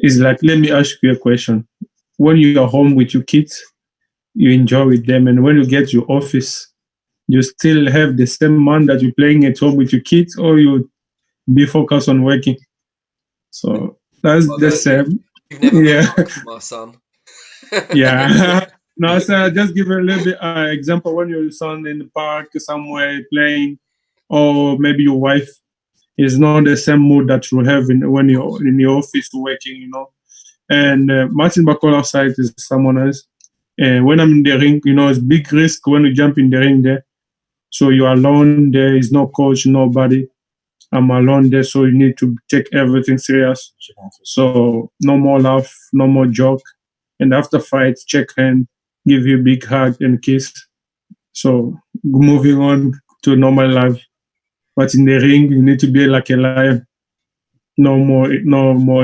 It's like, let me ask you a question. When you are home with your kids, you enjoy with them, and when you get to your office, you still have the same man that you're playing at home with your kids, or you be focused on working. So that's the same. You've never Yeah. been like my son. Yeah. No, so just give a little bit example when your son in the park somewhere playing, or maybe your wife is not the same mood that you have when you're in the office working, you know. And Martin Bakole outside is someone else. And when I'm in the ring, you know, it's big risk when you jump in the ring there. So you're alone. There is no coach, nobody. I'm alone there, so you need to take everything serious. So no more laugh, no more joke. And after fight, check hand, give you a big hug and kiss. So moving on to normal life. But in the ring, you need to be like a lion. No more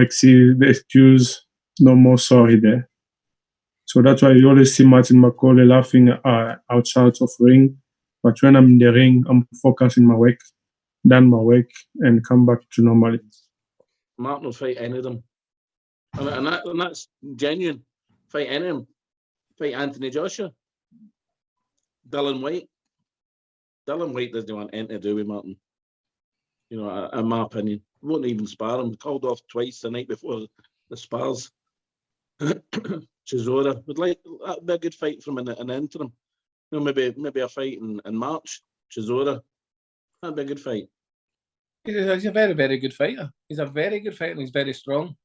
excuse, no more sorry there. So that's why you always see Martin Bakole laughing outside of ring. But when I'm in the ring, I'm focused on my work, done my work, and come back to normality. Martin will fight any of them. And that's genuine. Fight any of them. Fight Anthony Joshua. Dylan White. Dylan White doesn't want anything to do with Martin. You know, in my opinion. Won't even spar him. Called off twice the night before the spars. Chisora. That'd be a good fight from an interim. You know, maybe a fight in March. Chisora. That'd be a good fight. He's a very, very good fighter. He's a very good fighter and he's very strong.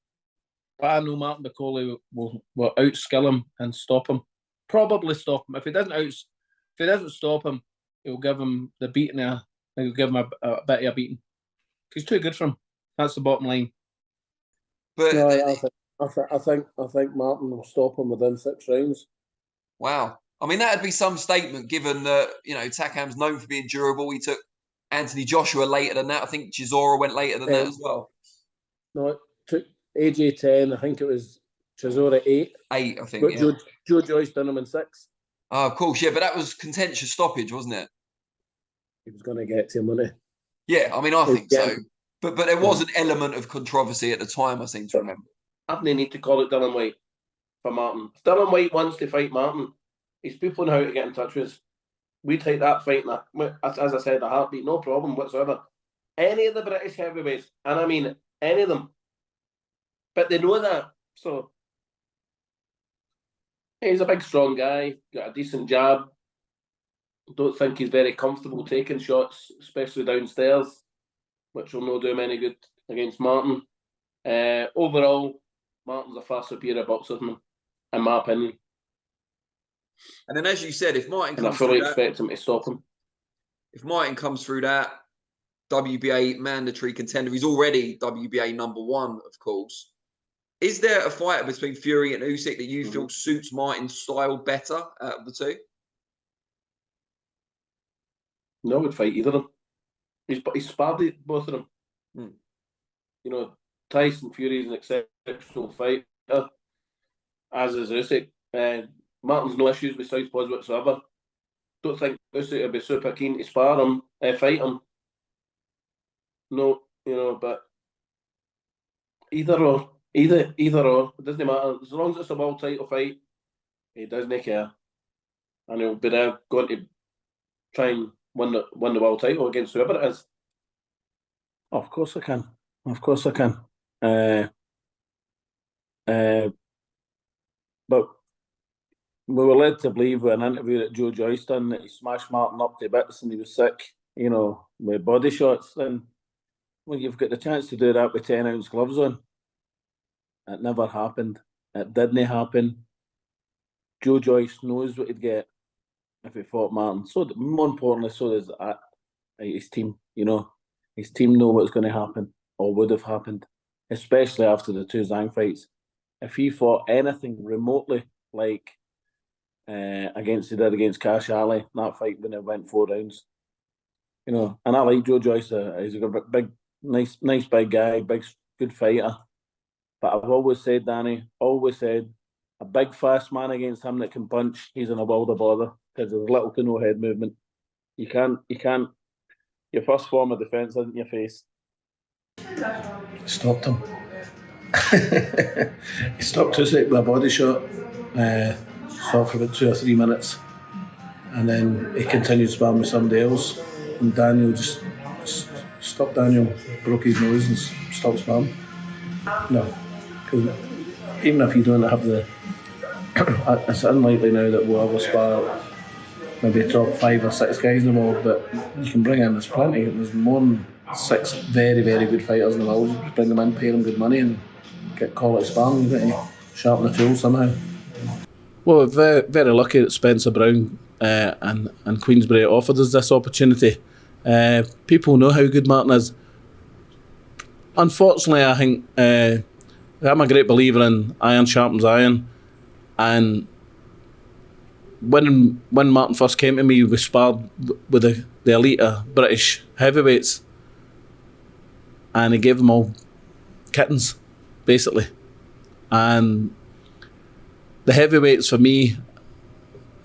But I know Martin Bakole will outskill him and stop him. Probably stop him. If he doesn't stop him, he'll give him the beating. He'll give him a bit of a beating. He's too good for him. That's the bottom line. But no, I think Martin will stop him within 6 rounds. Wow. I mean, that'd be some statement given that, you know, Takam's known for being durable. He took Anthony Joshua later than that. I think Chisora went later than that as well. No, it took AJ 10. I think it was Chisora 8. 8, I think, but yeah. Joe Joyce done him in 6. Oh, of course, yeah. But that was contentious stoppage, wasn't it? He was going to get to him, wasn't he? Yeah, I mean, I think so. But there was an element of controversy at the time, I seem to remember. I don't need to call it Dylan White for Martin. If Dylan White wants to fight Martin, he's people know how to get in touch with us. We take that fight, as I said, a heartbeat, no problem whatsoever. Any of the British heavyweights, and I mean any of them, but they know that. So he's a big, strong guy, got a decent jab. Don't think he's very comfortable taking shots, especially downstairs, which will not do him any good against Martin. Overall, Martin's a far superior boxersman, in my opinion. And then, as you said, if Martin comes I fully expect him to stop him. If Martin comes through that, WBA mandatory contender, he's already WBA #1, of course. Is there a fighter between Fury and Usyk that you feel suits Martin's style better out of the two? No, I would fight either of them. He's sparred both of them. You know, Tyson Fury is an exceptional fighter, as is Usyk. Martin's no issues with southpaws whatsoever. Don't think Usyk would be super keen to spar him, fight him. No, you know, but either or. It doesn't matter. As long as it's a world title fight, he doesn't care. And he'll be there going to try and win the world title against whoever it is. Of course I can. But we were led to believe with an interview that Joe Joyce done that he smashed Martin up to bits and he was sick, you know, with body shots. Then, well, you've got the chance to do that with 10-ounce gloves on. It never happened. It didn't happen. Joe Joyce knows what he'd get if he fought Martin. So, more importantly, so does his team. You know, his team know what's going to happen or would have happened, especially after the 2 Zhang fights. If he fought anything remotely like against Cash Ali, that fight when it went 4 rounds, you know. And I like Joe Joyce. He's a big, nice big guy, big, good fighter. But I've always said, Danny, a big fast man against him that can punch, he's in a world of bother because there's little to no head movement. You can't. Your first form of defence isn't your face. Stopped him. He stopped Usyk with a body shot, stopped for about 2 or 3 minutes, and then he continued sparring with somebody else, and Daniel just stopped. Daniel broke his nose and stopped sparring. No, because even if you don't have the, it's unlikely now that we'll ever spar maybe top 5 or 6 guys in the world, but you can bring in, there's plenty, there's more than 6 very, very good fighters in the world. Just bring them in, pay them good money and get quality sparring. You've got to sharpen the tool somehow. Well, we're very, very lucky that Spencer Brown and Queensberry offered us this opportunity. People know how good Martin is. Unfortunately, I think I'm a great believer in iron sharpens iron, and when Martin first came to me, we sparred with the elite British heavyweights, and he gave them all kittens, basically. And the heavyweights, for me,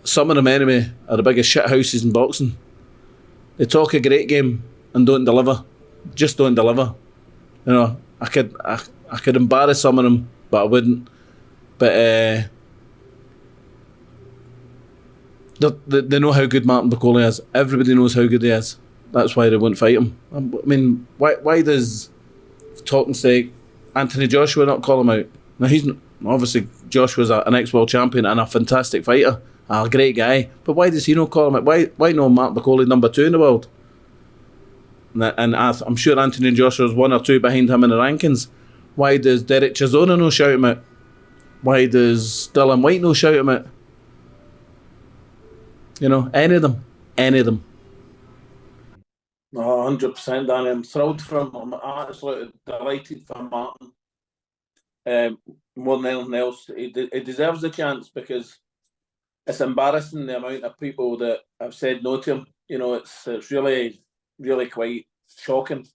some of them anyway, are the biggest shithouses in boxing. They talk a great game and don't deliver. Just don't deliver. You know, I could embarrass some of them, but I wouldn't. But they know how good Martin Bakole is. Everybody knows how good he is. That's why they won't fight him. I mean, why does, for talking's sake, Anthony Joshua not call him out? Now, he's obviously, Joshua's an ex-world champion and a fantastic fighter, a great guy, but why does he not call him out? Why no Martin Bakole number 2 in the world? And I'm sure Anthony Joshua's 1 or 2 behind him in the rankings. Why does Derek Chisora no shout him out? Why does Dylan White no shout him out? You know, any of them. No, 100%, Danny. I'm thrilled for him. I'm absolutely delighted for Martin. More than anything else, he deserves a chance, because it's embarrassing the amount of people that have said no to him. You know, it's really, really quite shocking.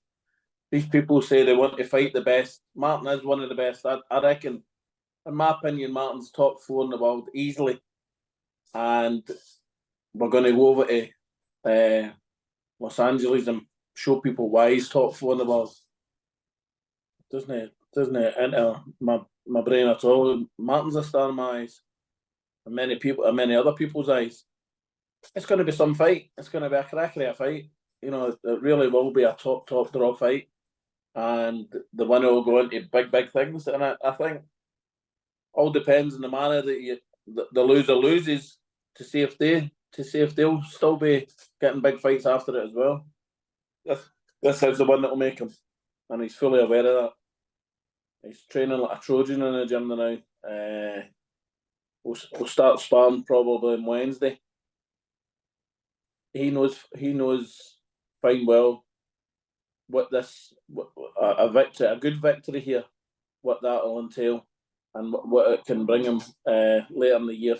These people say they want to fight the best. Martin is one of the best. I reckon, in my opinion, Martin's top 4 in the world easily. And we're going to go over to Los Angeles and show people why he's top 4 in the world. Doesn't it enter my brain at all? Martin's a star in my eyes, and many other people's eyes. It's going to be some fight. It's going to be a cracker of a fight. You know, it really will be a top draw fight, and the winner will go into big things. And I think all depends on the manner that the loser loses, to see if they'll still be getting big fights after it as well. This is the one that will make him, and he's fully aware of that. He's training like a Trojan in the gym now. We'll start sparring probably on Wednesday. He knows fine well what a good victory here, what that will entail, and what it can bring him later in the year.